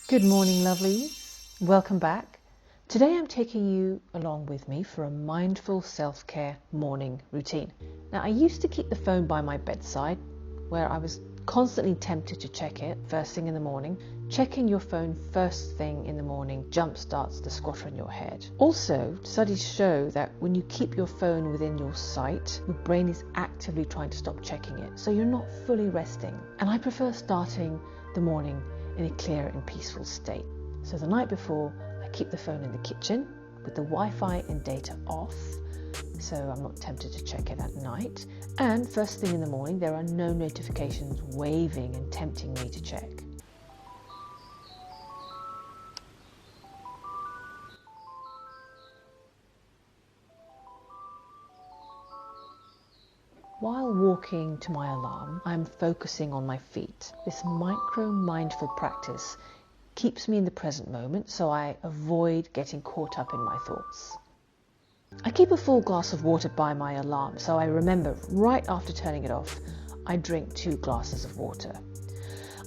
Good morning, lovelies. Welcome back. Today I'm taking you along with me for a mindful self-care morning routine. Now, I used to keep the phone by my bedside where I was constantly tempted to check it first thing in the morning. Checking your phone first thing in the morning jumpstarts the squatter in your head. Also, studies show that when you keep your phone within your sight, your brain is actively trying to stop checking it, so you're not fully resting. And I prefer starting the morning in a clear and peaceful state. So the night before, I keep the phone in the kitchen with the Wi-Fi and data off, so I'm not tempted to check it at night. And first thing in the morning, there are no notifications waving and tempting me to check. While walking to my alarm, I'm focusing on my feet. This micro-mindful practice keeps me in the present moment, so I avoid getting caught up in my thoughts. I keep a full glass of water by my alarm, so I remember right after turning it off, I drink 2 glasses of water.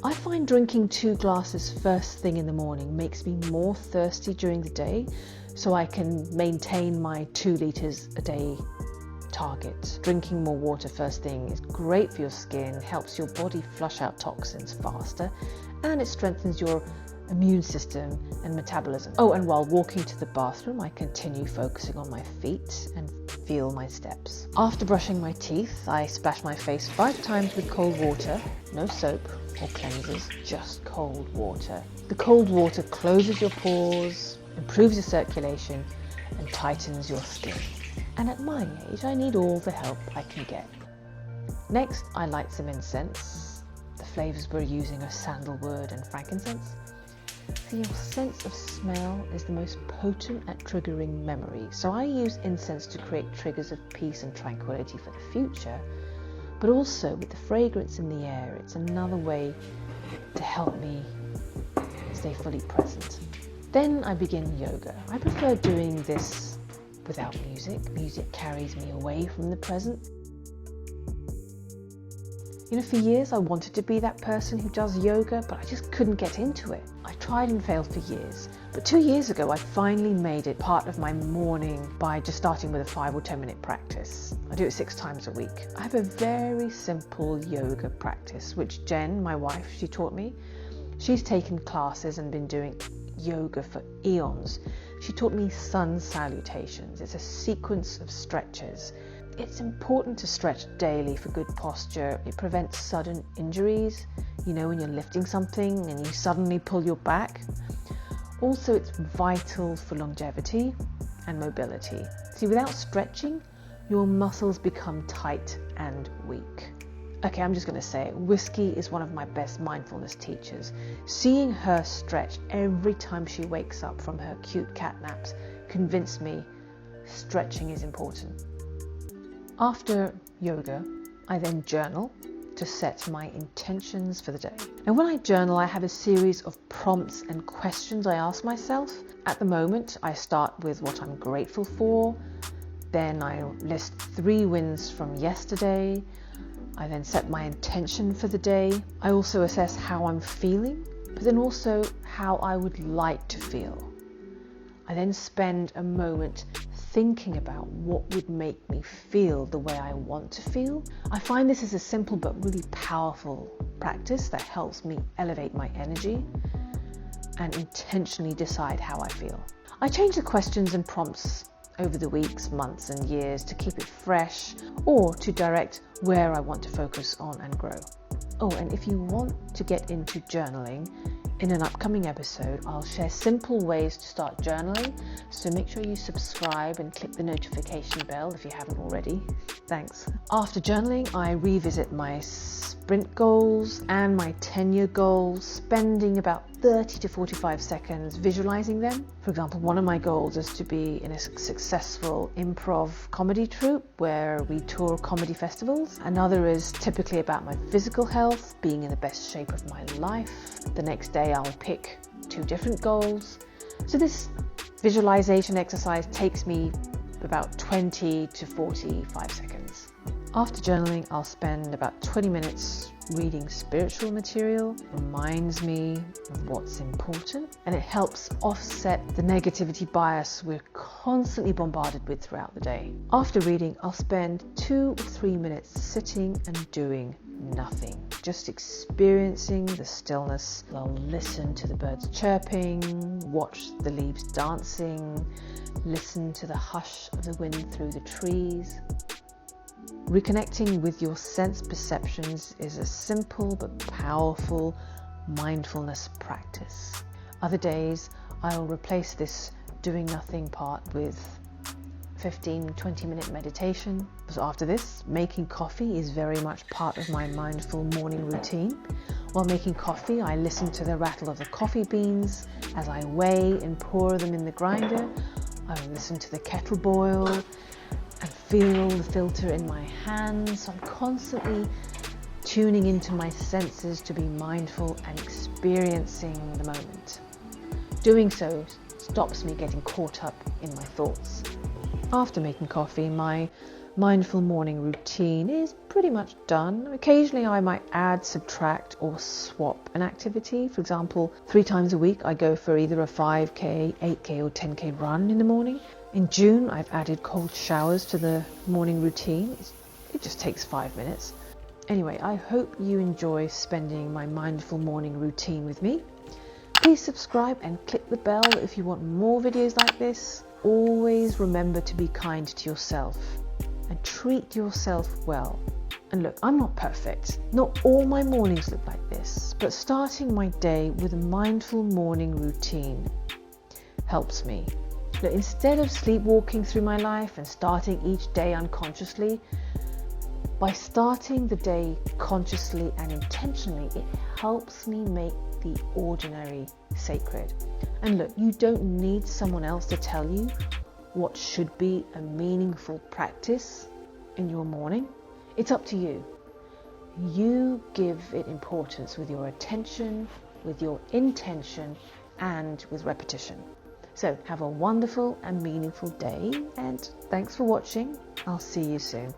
I find drinking 2 glasses first thing in the morning makes me more thirsty during the day, so I can maintain my 2 litres a day target. Drinking more water first thing is great for your skin, helps your body flush out toxins faster, and it strengthens your immune system and metabolism. Oh, and while walking to the bathroom, I continue focusing on my feet and feel my steps. After brushing my teeth, I splash my face 5 times with cold water, no soap or cleansers, just cold water. The cold water closes your pores, improves your circulation, and tightens your skin. And at my age, I need all the help I can get. Next, I light some incense. The flavors we're using are sandalwood and frankincense. So your sense of smell is the most potent at triggering memory. So I use incense to create triggers of peace and tranquility for the future. But also with the fragrance in the air, it's another way to help me stay fully present. Then I begin yoga. I prefer doing this without music. Music carries me away from the present. For years I wanted to be that person who does yoga, but I just couldn't get into it. I tried and failed for years. But 2 years ago, I finally made it part of my morning by just starting with a 5 or 10 minute practice. I do it 6 times a week. I have a very simple yoga practice, which Jen, my wife, she taught me. She's taken classes and been doing yoga for eons. She taught me sun salutations. It's a sequence of stretches. It's important to stretch daily for good posture. It prevents sudden injuries, when you're lifting something and you suddenly pull your back. Also, it's vital for longevity and mobility. See, without stretching, your muscles become tight and weak. Okay, I'm just going to say it. Whiskey is one of my best mindfulness teachers. Seeing her stretch every time she wakes up from her cute cat naps convinced me stretching is important. After yoga, I then journal to set my intentions for the day. And when I journal, I have a series of prompts and questions I ask myself. At the moment, I start with what I'm grateful for. Then I list 3 wins from yesterday. I then set my intention for the day. I also assess how I'm feeling, but then also how I would like to feel. I then spend a moment thinking about what would make me feel the way I want to feel. I find this is a simple but really powerful practice that helps me elevate my energy and intentionally decide how I feel. I change the questions and prompts over the weeks, months and years to keep it fresh or to direct where I want to focus on and grow. Oh, and if you want to get into journaling, in an upcoming episode, I'll share simple ways to start journaling, so make sure you subscribe and click the notification bell if you haven't already. Thanks. After journaling, I revisit my sprint goals and my 10-year goals, spending about 30 to 45 seconds visualizing them. For example, one of my goals is to be in a successful improv comedy troupe where we tour comedy festivals. Another is typically about my physical health, being in the best shape of my life. The next day I'll pick 2 different goals. So this visualization exercise takes me about 20 to 45 seconds. After journaling, I'll spend about 20 minutes reading spiritual material. It reminds me of what's important, and it helps offset the negativity bias we're constantly bombarded with throughout the day. After reading, I'll spend 2 or 3 minutes sitting and doing nothing, just experiencing the stillness. I'll listen to the birds chirping, watch the leaves dancing, listen to the hush of the wind through the trees. Reconnecting with your sense perceptions is a simple but powerful mindfulness practice. Other days, I'll replace this doing nothing part with 15-20 minute meditation. So after this, making coffee is very much part of my mindful morning routine. While making coffee, I listen to the rattle of the coffee beans as I weigh and pour them in the grinder. I will listen to the kettle boil and feel the filter in my hands. I'm constantly tuning into my senses to be mindful and experiencing the moment. Doing so stops me getting caught up in my thoughts. After making coffee, my mindful morning routine is pretty much done. Occasionally I might add, subtract or swap an activity. For example, 3 times a week I go for either a 5k, 8k or 10k run in the morning. In June, I've added cold showers to the morning routine. It just takes 5 minutes. Anyway, I hope you enjoy spending my mindful morning routine with me. Please subscribe and click the bell if you want more videos like this. Always remember to be kind to yourself and treat yourself well. And look, I'm not perfect. Not all my mornings look like this, but starting my day with a mindful morning routine helps me. Look, instead of sleepwalking through my life and starting each day unconsciously, by starting the day consciously and intentionally, it helps me make the ordinary sacred. And look, you don't need someone else to tell you what should be a meaningful practice in your morning. It's up to you. You give it importance with your attention, with your intention, and with repetition. So have a wonderful and meaningful day, and thanks for watching. I'll see you soon.